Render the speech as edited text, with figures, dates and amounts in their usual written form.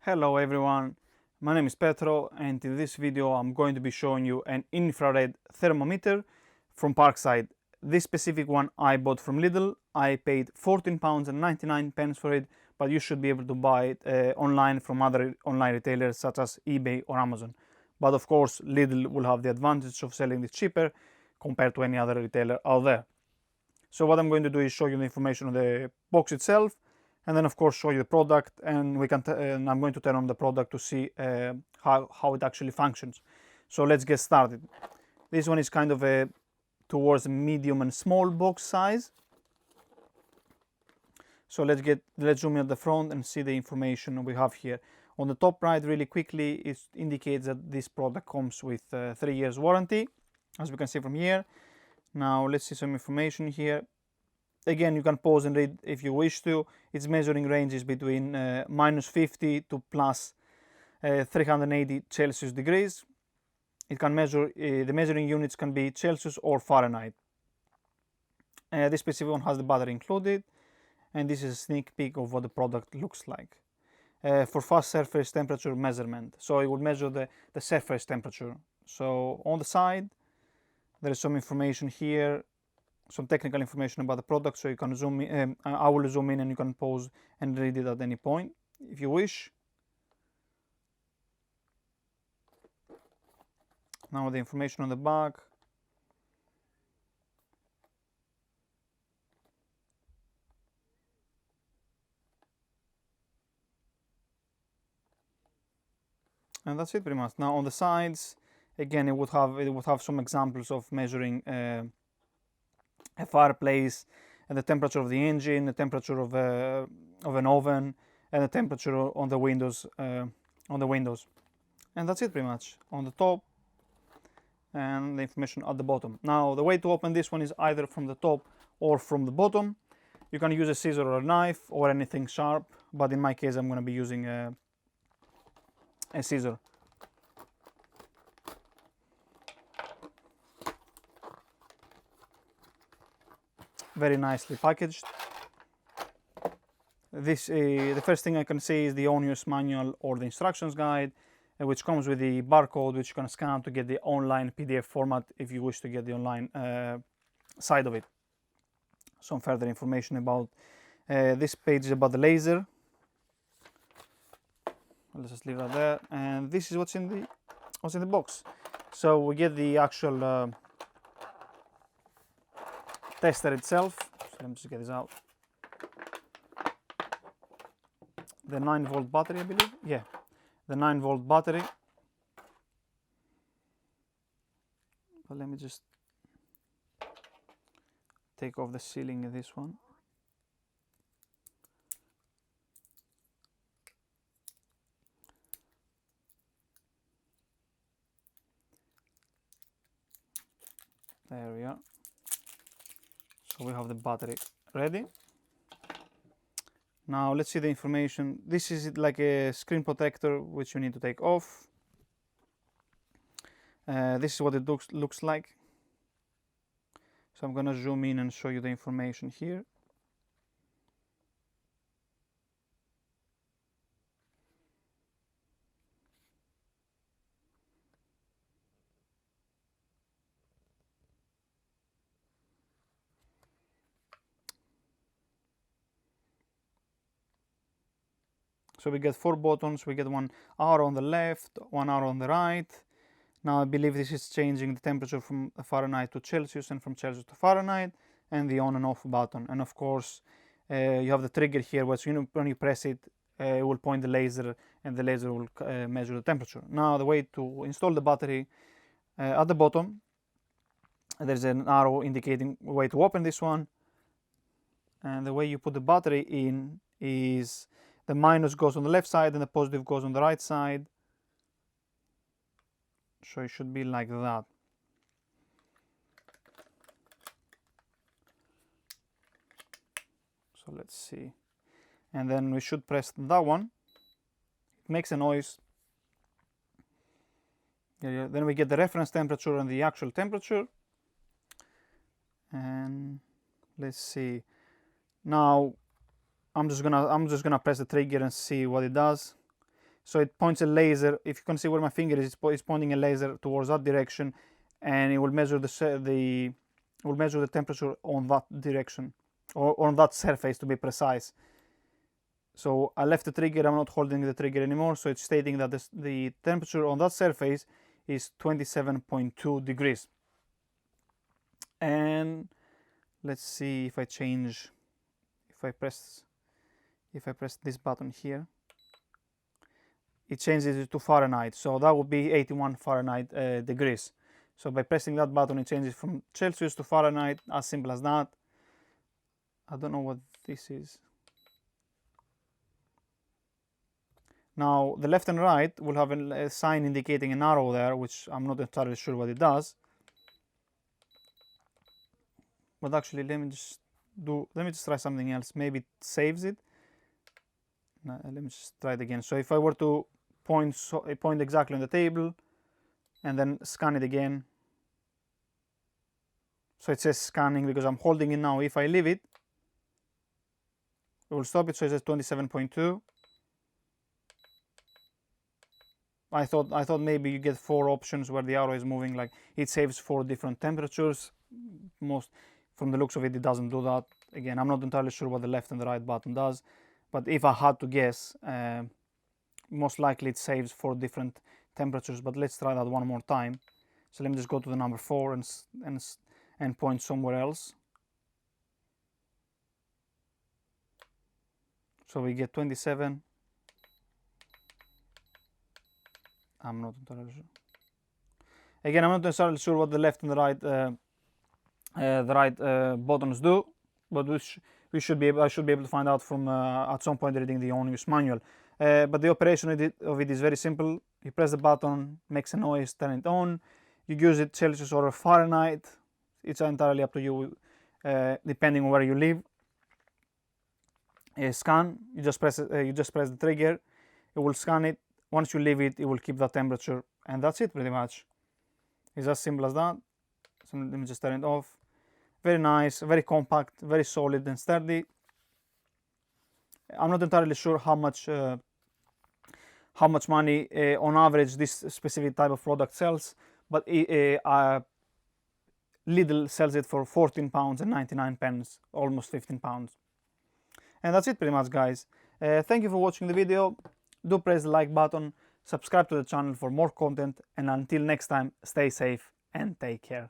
Hello everyone, my name is Petro and in this video I'm going to be showing you an infrared thermometer from PARKSIDE. This specific one I bought from Lidl. I paid £14.99 for it, but you should be able to buy it online from other online retailers such as eBay or Amazon. But of course Lidl will have the advantage of selling this cheaper compared to any other retailer out there. So what I'm going to do is show you the information on the box itself, and then of course show you the product, and and I'm going to turn on the product to see how it actually functions. So let's get started. This one is kind of a towards medium and small box size. So let's zoom in at the front and see the information we have here. On the top right, really quickly, it indicates that this product comes with 3 years warranty, as we can see from here. Now let's see some information here. Again, you can pause and read if you wish to. Its measuring range is between minus 50 to plus 380 Celsius degrees. It can measure, the measuring units can be Celsius or Fahrenheit. This specific one has the battery included, and this is a sneak peek of what the product looks like. For fast surface temperature measurement, so it will measure the surface temperature. So on the side, there is some information here, some technical information about the product, so you can zoom in. I will zoom in and you can pause and read it at any point if you wish. Now the information on the back. And that's it pretty much. Now on the sides, again, it would have some examples of measuring a fireplace, and the temperature of the engine, the temperature of an oven, and the temperature on the windows. And that's it pretty much on the top, and the information at the bottom. Now the way to open this one is either from the top or from the bottom. You can use a scissor or a knife or anything sharp, but in my case I'm going to be using a scissor. Very nicely packaged. The first thing I can say is the owner's manual or the instructions guide, which comes with the barcode which you can scan to get the online PDF format if you wish to get the online side of it. Some further information about this page is about the laser. Let's just leave that there, and this is what's in the box. So we get the actual tester itself. So let me just get this out. The 9-volt battery, I believe. Yeah, the 9-volt battery. But let me just take off the sealing of this one. There we are. So we have the battery ready. Now let's see the information. This is like a screen protector which you need to take off. This is what it looks like. So I'm going to zoom in and show you the information here. So we get 4 buttons. We get one arrow on the left, one arrow on the right. Now I believe this is changing the temperature from Fahrenheit to Celsius and from Celsius to Fahrenheit, and the on and off button. And of course you have the trigger here, which when you press it, it will point the laser, and the laser will measure the temperature. Now the way to install the battery, at the bottom there's an arrow indicating the way to open this one, and the way you put the battery in is the minus goes on the left side and the positive goes on the right side. So it should be like that. So let's see. And then we should press that one. It makes a noise. Yeah. Then we get the reference temperature and the actual temperature. And let's see. Now I'm just gonna press the trigger and see what it does. So it points a laser. If you can see where my finger is, it's pointing a laser towards that direction, and it will measure the temperature on that direction, or on that surface to be precise. So I left the trigger, I'm not holding the trigger anymore, so it's stating that the temperature on that surface is 27.2 degrees. And let's see if I change, if I press this button here, it changes it to Fahrenheit, so that would be 81 Fahrenheit degrees. So by pressing that button, it changes from Celsius to Fahrenheit, as simple as that. I don't know what this is. Now the left and right will have a sign indicating an arrow there, which I'm not entirely sure what it does. But actually, let me just try something else. Maybe it saves it. No, let me just try it again. So if I were to point exactly on the table and then scan it again, so it says scanning because I'm holding it now. If I leave it, it will stop it. So it says 27.2. I thought maybe you get 4 options where the arrow is moving, like it saves 4 different temperatures. Most, from the looks of it, it doesn't do that. Again, I'm not entirely sure what the left and the right button does, but if I had to guess, most likely it saves 4 different temperatures. But let's try that one more time. So let me just go to the number 4 and point somewhere else. So we get 27. I'm not entirely sure. Again, I'm not entirely sure what the left and the right buttons do, but I should be able to find out from at some point reading the on-use manual. But the operation of it is very simple. You press the button, makes a noise, turn it on. You use it Celsius or Fahrenheit. It's entirely up to you, depending on where you live. Scan. You just press the trigger. It will scan it. Once you leave it, it will keep that temperature, and that's it pretty much. It's as simple as that. So let me just turn it off. Very nice, very compact, very solid and sturdy. I'm not entirely sure how much money on average this specific type of product sells, but Lidl sells it for £14.99, almost £15. And that's it pretty much, guys. Thank you for watching the video. Do press the like button, subscribe to the channel for more content, and until next time, stay safe and take care.